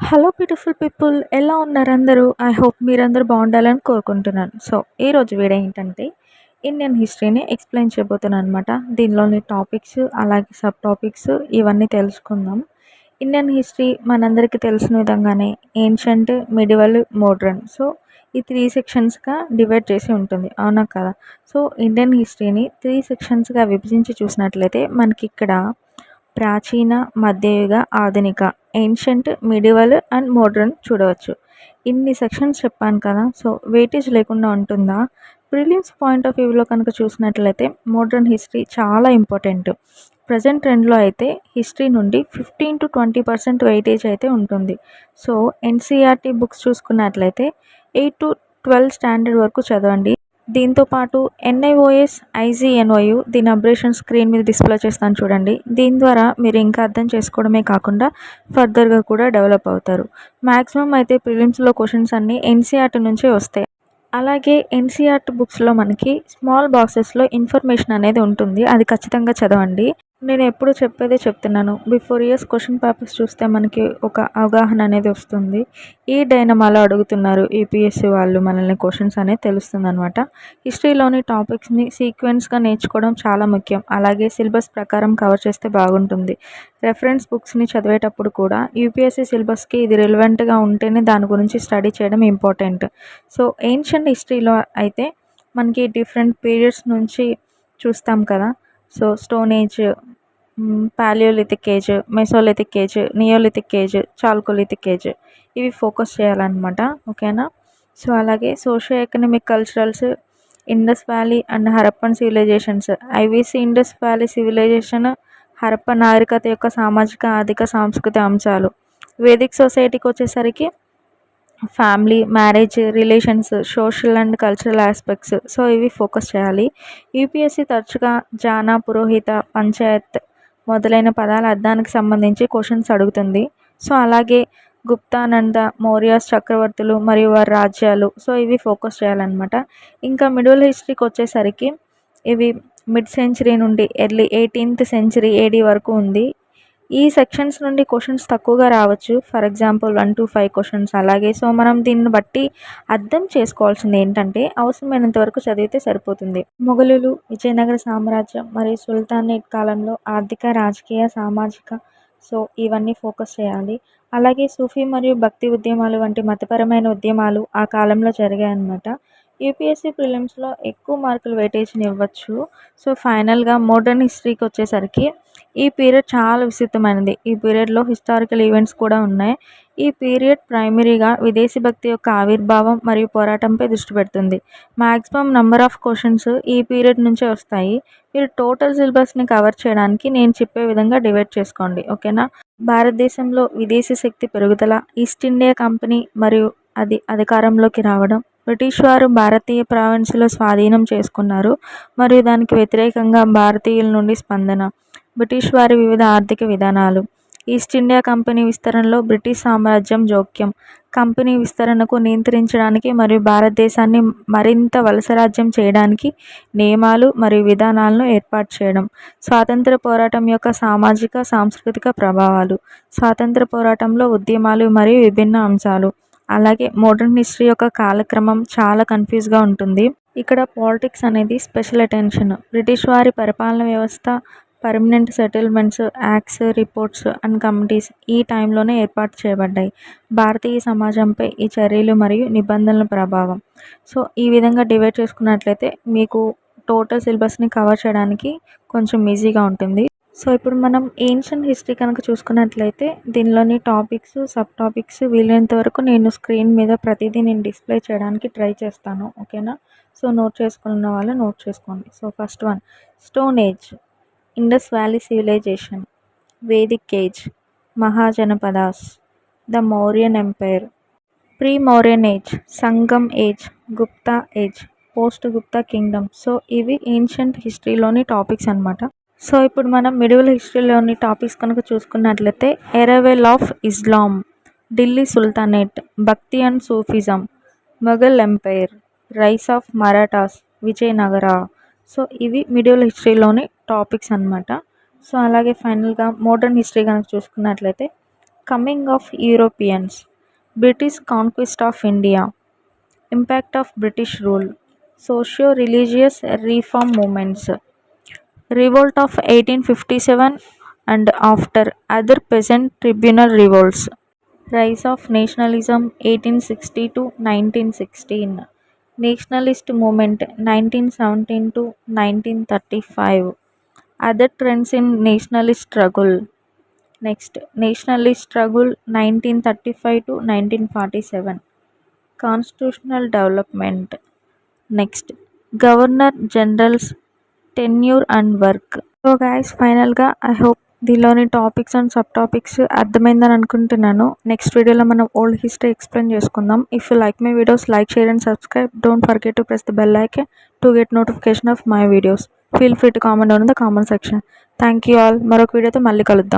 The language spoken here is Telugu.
హలో బ్యూటిఫుల్ పీపుల్, ఎలా ఉన్నారు అందరూ? ఐ హోప్ మీరందరూ బాగుండాలని కోరుకుంటున్నాను. సో ఈరోజు వీడియో ఏంటంటే ఇండియన్ హిస్టరీని ఎక్స్ప్లెయిన్ చేయబోతున్నాను అనమాట. దీనిలోని టాపిక్స్ అలాగే సబ్ టాపిక్స్ ఇవన్నీ తెలుసుకుందాం. ఇండియన్ హిస్టరీ మనందరికీ తెలిసిన విధంగానే ఏన్షియంట్, మిడివల్, మోడ్రన్. సో ఈ 3 సెక్షన్స్‌గా డివైడ్ చేసి ఉంటుంది. అవునా కదా? సో ఇండియన్ హిస్టరీని 3 సెక్షన్స్‌గా విభజించి చూసినట్లయితే మనకిక్కడ ప్రాచీన, మధ్యయుగ, ఆధునిక, ఏన్షియంట్, మిడివల్ అండ్ మోడ్రన్ చూడవచ్చు. ఇన్ని సెక్షన్స్ చెప్పాను కదా! సో వెయిటేజ్ లేకుండా ఉంటుందా? ప్రిలిమ్స్ పాయింట్ ఆఫ్ వ్యూలో కనుక చూసినట్లయితే మోడ్రన్ హిస్టరీ చాలా ఇంపార్టెంట్. ప్రెజెంట్ ట్రెండ్‌లో అయితే హిస్టరీ నుండి 15-20% వెయిటేజ్ అయితే ఉంటుంది. సో ఎన్‌సీఈఆర్‌టీ బుక్స్ చూసుకున్నట్లయితే 8-12 స్టాండర్డ్ వరకు చదవండి. దీంతో పాటు ఎన్ఐఓఎస్, ఐజీఎన్ఓయు దీని అబ్రేషన్ స్క్రీన్ మీద డిస్ప్లే చేస్తాను చూడండి. దీని ద్వారా మీరు ఇంకా అర్థం చేసుకోవడమే కాకుండా ఫర్దర్‌గా కూడా డెవలప్ అవుతారు. మ్యాక్సిమం అయితే ప్రిలిమ్స్‌లో క్వశ్చన్స్ అన్నీ ఎన్సీఈఆర్‌టీ నుంచే వస్తాయి. అలాగే ఎన్సీఈఆర్‌టీ బుక్స్‌లో మనకి స్మాల్ బాక్సెస్‌లో ఇన్ఫర్మేషన్ అనేది ఉంటుంది. అది ఖచ్చితంగా చదవండి. నేను ఎప్పుడు చెప్పేదే చెప్తున్నాను. బిఫోర్ ఇయర్స్ క్వశ్చన్ పేపర్స్ చూస్తే మనకి ఒక అవగాహన అనేది వస్తుంది. ఈ డైనమాలో అడుగుతున్నారు యూపీఎస్సీ వాళ్ళు మనల్ని క్వశ్చన్స్ అనేది తెలుస్తుందనమాట. హిస్టరీలోని టాపిక్స్ని సీక్వెన్స్గా నేర్చుకోవడం చాలా ముఖ్యం. అలాగే సిలబస్ ప్రకారం కవర్ చేస్తే బాగుంటుంది. రెఫరెన్స్ బుక్స్ని చదివేటప్పుడు కూడా యూపీఎస్సీ సిలబస్కి ఇది రిలవెంట్గా ఉంటేనే దాని గురించి స్టడీ చేయడం ఇంపార్టెంట్. సో ఏన్షియంట్ హిస్టరీలో అయితే మనకి డిఫరెంట్ పీరియడ్స్ నుంచి చూస్తాం కదా. So stone age, paleolithic age, mesolithic age, neolithic age, chalcolithic age ఇవి ఫోకస్ చేయాలన్నమాట. ఓకేనా? సో అలాగే socio economic culturals, Indus valley and Harappan civilizations. IVC Indus valley civilization, Harappa నాగరికత యొక్క సామాజిక, ఆర్థిక, సాంస్కృతిక అంశాలు. వేదిక్ సొసైటీకి వచ్చేసరికి family, marriage, relations, social and cultural aspects. So ఇవి ఫోకస్ చేయాలి. యూపీఎస్సీ తరచుగా జానా, పురోహిత, పంచాయత్ మొదలైన పదాల అర్థానికి సంబంధించి క్వశ్చన్స్ అడుగుతుంది. సో అలాగే గుప్తా, నంద, మౌర్యాస్ చక్రవర్తులు మరియు వారి రాజ్యాలు. సో ఇవి ఫోకస్ చేయాలన్నమాట. ఇంకా మిడిల్ హిస్టరీకి వచ్చేసరికి ఇవి మిడ్ సెంచరీ నుండి ఎర్లీ 18th సెంచరీ ఏడీ వరకు ఉంది. ఈ సెక్షన్స్ నుండి క్వశ్చన్స్ తక్కువగా రావచ్చు. ఫర్ ఎగ్జాంపుల్ 1-5 క్వశ్చన్స్ అలాగే. సో మనం దీన్ని బట్టి అర్థం చేసుకోవాల్సింది ఏంటంటే అవసరమైనంత వరకు చదివితే సరిపోతుంది. మొఘలులు, విజయనగర సామ్రాజ్యం మరియు సుల్తానేట్ కాలంలో ఆర్థిక, రాజకీయ, సామాజిక సో ఇవన్నీ ఫోకస్ చేయాలి. అలాగే సూఫీ మరియు భక్తి ఉద్యమాలు వంటి మతపరమైన ఉద్యమాలు ఆ కాలంలో జరిగాయన్నమాట. యూపీఎస్సీ ప్రిలిమ్స్‌లో ఎక్కువ మార్కులు వెయిటేజ్‌ని ఇవ్వచ్చు. సో ఫైనల్గా మోడర్న్ హిస్టరీకి వచ్చేసరికి ఈ పీరియడ్ చాలా విస్తృతమైనది. ఈ పీరియడ్లో హిస్టారికల్ ఈవెంట్స్ కూడా ఉన్నాయి. ఈ పీరియడ్ ప్రైమరీగా విదేశీ భక్తి యొక్క ఆవిర్భావం మరియు పోరాటంపై దృష్టి పెడుతుంది. మ్యాక్సిమం నెంబర్ ఆఫ్ క్వశ్చన్స్ ఈ పీరియడ్ నుంచే వస్తాయి. మీరు టోటల్ సిలబస్ని కవర్ చేయడానికి నేను చెప్పే విధంగా డివైడ్ చేసుకోండి. ఓకేనా? భారతదేశంలో విదేశీ శక్తి పెరుగుదల, ఈస్ట్ ఇండియా కంపెనీ మరియు అది అధికారంలోకి రావడం, బ్రిటిష్ వారు భారతీయ ప్రావిన్స్‌లో స్వాధీనం చేసుకున్నారు మరియు దానికి వ్యతిరేకంగా భారతీయుల నుండి స్పందన, బ్రిటిష్ వారి వివిధ ఆర్థిక విధానాలు, ఈస్ట్ ఇండియా కంపెనీ విస్తరణలో బ్రిటిష్ సామ్రాజ్యం జోక్యం, కంపెనీ విస్తరణకు నియంత్రించడానికి మరియు భారతదేశాన్ని మరింత వలసరాజ్యం చేయడానికి నియమాలు మరియు విధానాలను ఏర్పాటు చేయడం, స్వాతంత్ర పోరాటం యొక్క సామాజిక, సాంస్కృతిక ప్రభావాలు, స్వాతంత్ర పోరాటంలో ఉద్యమాలు మరియు విభిన్న అంశాలు. అలాగే మోడర్న్ హిస్టరీ యొక్క కాలక్రమం చాలా కన్ఫ్యూజ్గా ఉంటుంది. ఇక్కడ పాలిటిక్స్ అనేది స్పెషల్ అటెన్షన్. బ్రిటిష్ వారి పరిపాలన వ్యవస్థ, permanent settlements, acts, reports and committees ఈ టైంలోనే ఏర్పాటు చేయబడ్డాయి. భారతీయ సమాజంపై ఈ చర్యలు మరియు నిబంధనల ప్రభావం. సో ఈ విధంగా డివైడ్ చేసుకున్నట్లయితే మీకు టోటల్ సిలబస్ని కవర్ చేయడానికి కొంచెం ఈజీగా ఉంటుంది. సో ఇప్పుడు మనం ఏన్షియంట్ హిస్టరీ కనుక చూసుకున్నట్లయితే దీనిలోని టాపిక్స్, సబ్ టాపిక్స్ వీలైనంత వరకు నేను స్క్రీన్ మీద ప్రతిదీ నేను డిస్ప్లే చేయడానికి ట్రై చేస్తాను. ఓకేనా? సో నోట్ చేసుకున్న వాళ్ళు నోట్ చేసుకోండి. So first one, stone age, Indus valley civilisation, Vedic age, Mahajanapadas, the Mauryan empire, pre Mauryan age, Sangam age, Gupta age, post Gupta kingdom. So ఇవి ఏన్షియంట్ హిస్టరీలోని టాపిక్స్ అనమాట. సో ఇప్పుడు మనం మిడివల్ హిస్టరీలోని టాపిక్స్ కనుక చూసుకున్నట్లయితే arrival of Islam, Delhi sultanate, Bhakti and Sufism, Mughal empire, rise of Marathas, Vijayanagara. So ఇవి మిడివల్ హిస్టరీలోని టాపిక్స్ అనమాట. సో అలాగే ఫైనల్గా మోడర్న్ హిస్టరీ కనుక చూసుకున్నట్లయితే Coming of Europeans, British conquest of India, impact of British rule, socio-religious reform movements, revolt of 1857 and after, other peasant tribunal revolts, rise of nationalism 1860 to 1916, nationalist movement 1917 to 1935, other trends in nationalist struggle. Next, nationalist struggle 1935 to 1947, constitutional development. Next, Governor General's tenure and work. So guys, ఫైనల్గా ఐ హోప్ దీనిలోని టాపిక్స్ అండ్ సబ్ టాపిక్స్ అర్థమైందని అనుకుంటున్నాను. నెక్స్ట్ వీడియోలో మనం ఓల్డ్ హిస్టరీ ఎక్స్ప్లెయిన్ చేసుకుందాం. If you like my videos, like, share and subscribe. Don't forget to press the bell icon to get notification off my videos. Feel free to comment on the comment section. Thank you all. మరొక వీడియోతో మళ్ళీ కలుద్దాం.